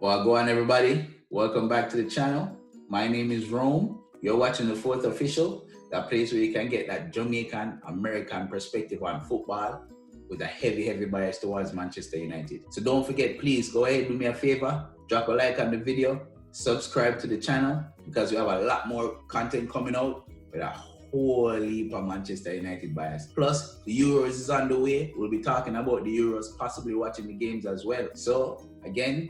Well, go on, everybody. Welcome back to the channel. My name is Rome. You're watching the Fourth Official, that place where you can get that Jamaican American perspective on football with a heavy bias towards Manchester United. So don't forget, please go ahead, do me a favor, drop a like on the video, subscribe to the channel because we have a lot more content coming out with a whole heap of Manchester United bias. Plus, the Euros is on the way. We'll be talking about the Euros, possibly watching the games as well. So, again,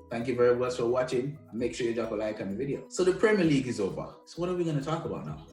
thank you very much for watching. Make sure you drop a like on the video. So the Premier League is over. So what are we going to talk about now?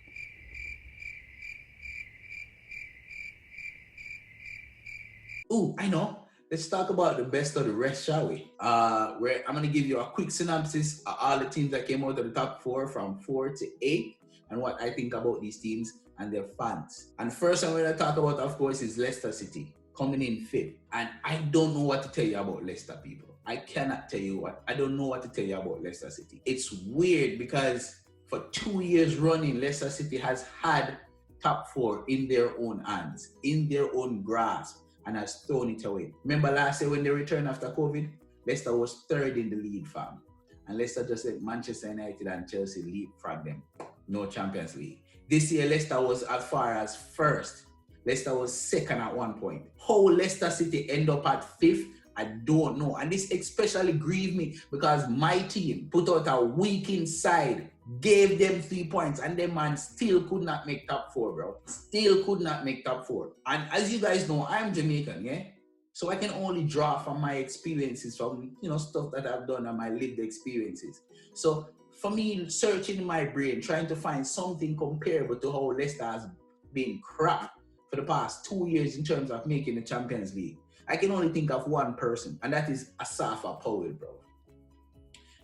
Ooh, I know. Let's talk about the best of the rest, shall we? Where I'm going to give you a quick synopsis of all the teams that came out of the top four from 4 to 8 and what I think about these teams and their fans. And first I'm going to talk about, of course, is Leicester City coming in 5th. And I don't know what to tell you about Leicester, people. I cannot tell you I don't know what to tell you about Leicester City. It's weird because for 2 years running, Leicester City has had top 4 in their own hands, in their own grasp, and has thrown it away. Remember last year when they returned after COVID, Leicester was 3rd in the league, fam. And Leicester just let Manchester United and Chelsea leapfrog them. No Champions League. This year, Leicester was as far as 1st. Leicester was 2nd at one point. How Leicester City end up at 5th, I don't know. And this especially grieved me because my team put out a weak inside, gave them 3 points, and them man still could not make top 4, bro. Still could not make top 4. And as you guys know, I'm Jamaican, yeah? So I can only draw from my experiences, from stuff that I've done and my lived experiences. So for me, searching in my brain, trying to find something comparable to how Leicester has been crap for the past 2 years in terms of making the Champions League, I can only think of one person, and that is Asafa Powell, bro.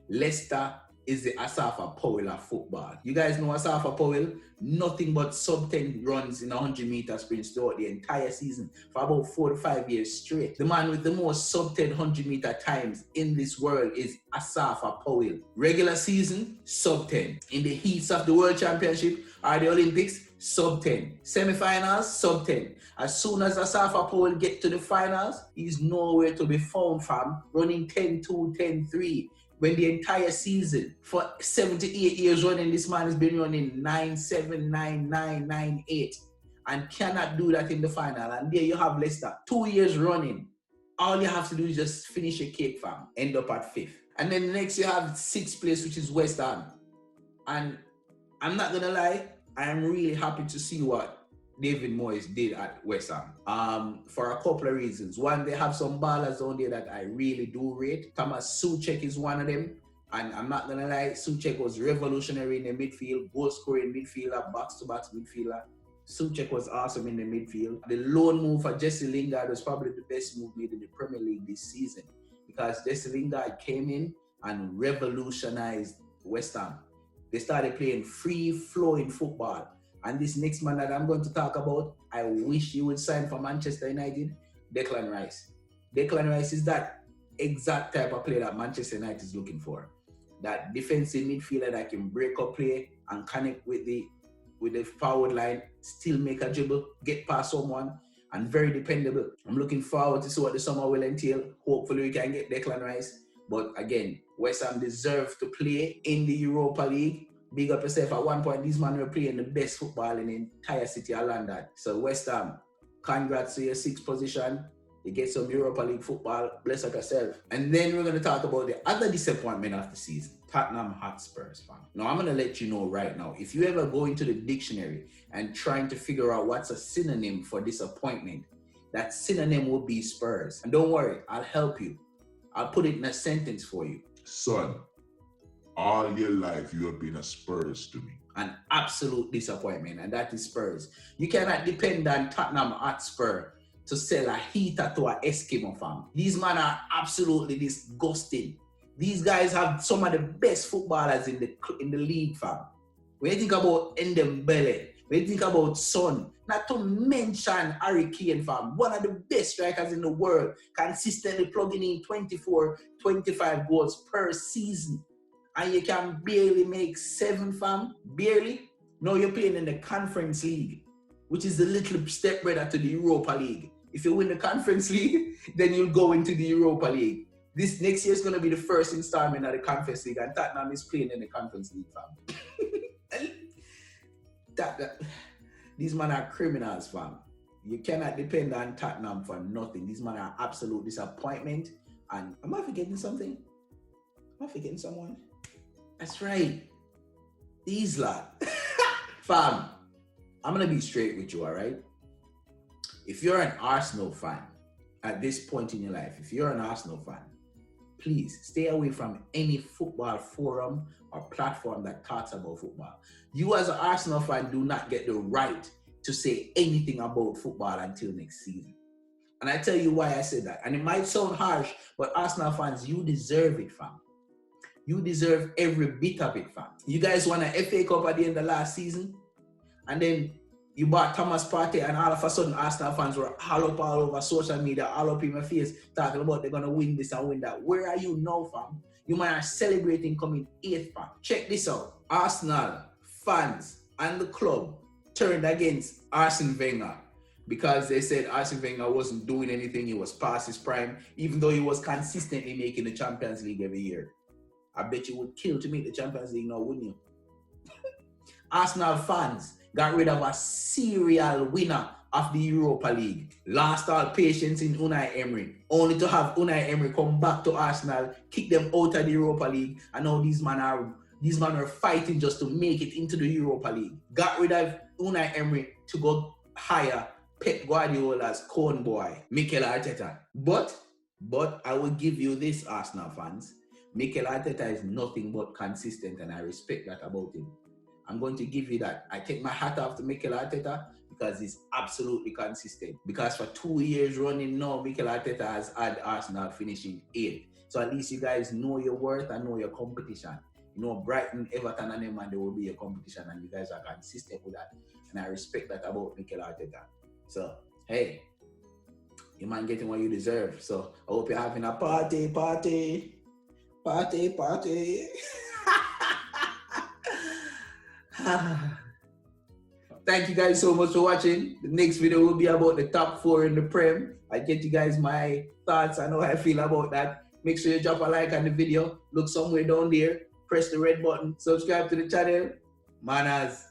Leicester is the Asafa Powell of football. You guys know Asafa Powell? Nothing but sub-10 runs in 100-meter sprints throughout the entire season for about 4 to 5 years straight. The man with the most sub-10 100-meter times in this world is Asafa Powell. Regular season, sub-10. In the heats of the World Championship or the Olympics, sub-10. Semi-finals, sub-10. As soon as Asafa Powell get to the finals, he's nowhere to be found from, running 10-2, 10-3. When the entire season, for 78 years running, this man has been running 9-7, 9-9, 9-8, and cannot do that in the final. And there you have Leicester, 2 years running. All you have to do is just finish your cake, fam. End up at 5th. And then next you have 6th place, which is West Ham. And I'm not gonna lie, I am really happy to see what David Moyes did at West Ham for a couple of reasons. One, they have some ballers on there that I really do rate. Thomas Souček is one of them. And I'm not going to lie, Souček was revolutionary in the midfield, goal-scoring midfielder, box-to-box midfielder. Souček was awesome in the midfield. The loan move for Jesse Lingard was probably the best move made in the Premier League this season because Jesse Lingard came in and revolutionized West Ham. They started playing free-flowing football. And this next man that I'm going to talk about, I wish he would sign for Manchester United, Declan Rice. Declan Rice is that exact type of player that Manchester United is looking for. That defensive midfielder that can break up play and connect with the forward line, still make a dribble, get past someone, and very dependable. I'm looking forward to see what the summer will entail. Hopefully we can get Declan Rice. But again, West Ham deserve to play in the Europa League. Big up yourself. At one point, these men were playing the best football in the entire city of London. So West Ham, congrats to your 6th position. You get some Europa League football. Bless up yourself. And then we're going to talk about the other disappointment of the season. Tottenham Hotspurs, fan. Now, I'm going to let you know right now, if you ever go into the dictionary and trying to figure out what's a synonym for disappointment, that synonym would be Spurs. And don't worry, I'll help you. I'll put it in a sentence for you. Son, all your life you have been a Spurs to me. An absolute disappointment, and that is Spurs. You cannot depend on Tottenham Hotspur to sell a heater to an Eskimo, fam. These men are absolutely disgusting. These guys have some of the best footballers in the league, fam. When you think about Ndembele, when you think about Son, not to mention Harry Kane, fam, one of the best strikers in the world, consistently plugging in 24, 25 goals per season. And you can barely make 7, fam. Barely. No, you're playing in the Conference League, which is the little stepbrother to the Europa League. If you win the Conference League, then you'll go into the Europa League. This next year is going to be the first installment of the Conference League, and Tottenham is playing in the Conference League, fam. These men are criminals, fam. You cannot depend on Tottenham for nothing. These men are absolute disappointment. And am I forgetting something? Am I forgetting someone? That's right. These lot. Fam, I'm going to be straight with you, all right? If you're an Arsenal fan at this point in your life, if you're an Arsenal fan, please stay away from any football forum or platform that talks about football. You as an Arsenal fan do not get the right to say anything about football until next season. And I tell you why I said that. And it might sound harsh, but Arsenal fans, you deserve it, fam. You deserve every bit of it, fam. You guys won an FA Cup at the end of last season, and then you bought Thomas Partey, and all of a sudden Arsenal fans were all over social media, all up in my face, talking about they're going to win this and win that. Where are you now, fam? You might are celebrating coming 8th, fam. Check this out. Arsenal fans and the club turned against Arsene Wenger because they said Arsene Wenger wasn't doing anything. He was past his prime, even though he was consistently making the Champions League every year. I bet you would kill to make the Champions League now, wouldn't you? Arsenal fans got rid of a serial winner of the Europa League. Lost all patience in Unai Emery, only to have Unai Emery come back to Arsenal, kick them out of the Europa League, and now these men are fighting just to make it into the Europa League. Got rid of Unai Emery to go hire Pep Guardiola's corn boy, Mikel Arteta. But I will give you this, Arsenal fans. Mikel Arteta is nothing but consistent, and I respect that about him. I'm going to give you that. I take my hat off to Mikel Arteta because he's absolutely consistent. Because for 2 years running now, Mikel Arteta has had Arsenal finishing 8th. So at least you guys know your worth and know your competition. You know, Brighton, Everton, and them, and there will be a competition, and you guys are consistent with that. And I respect that about Mikel Arteta. So, hey, you man getting what you deserve. So I hope you're having a party. Thank you guys so much for watching. The next video will be about the top 4 in the Prem. I get you guys my thoughts. I know how I feel about that. Make sure you drop a like on the video. Look somewhere down there. Press the red button. Subscribe to the channel. Manners.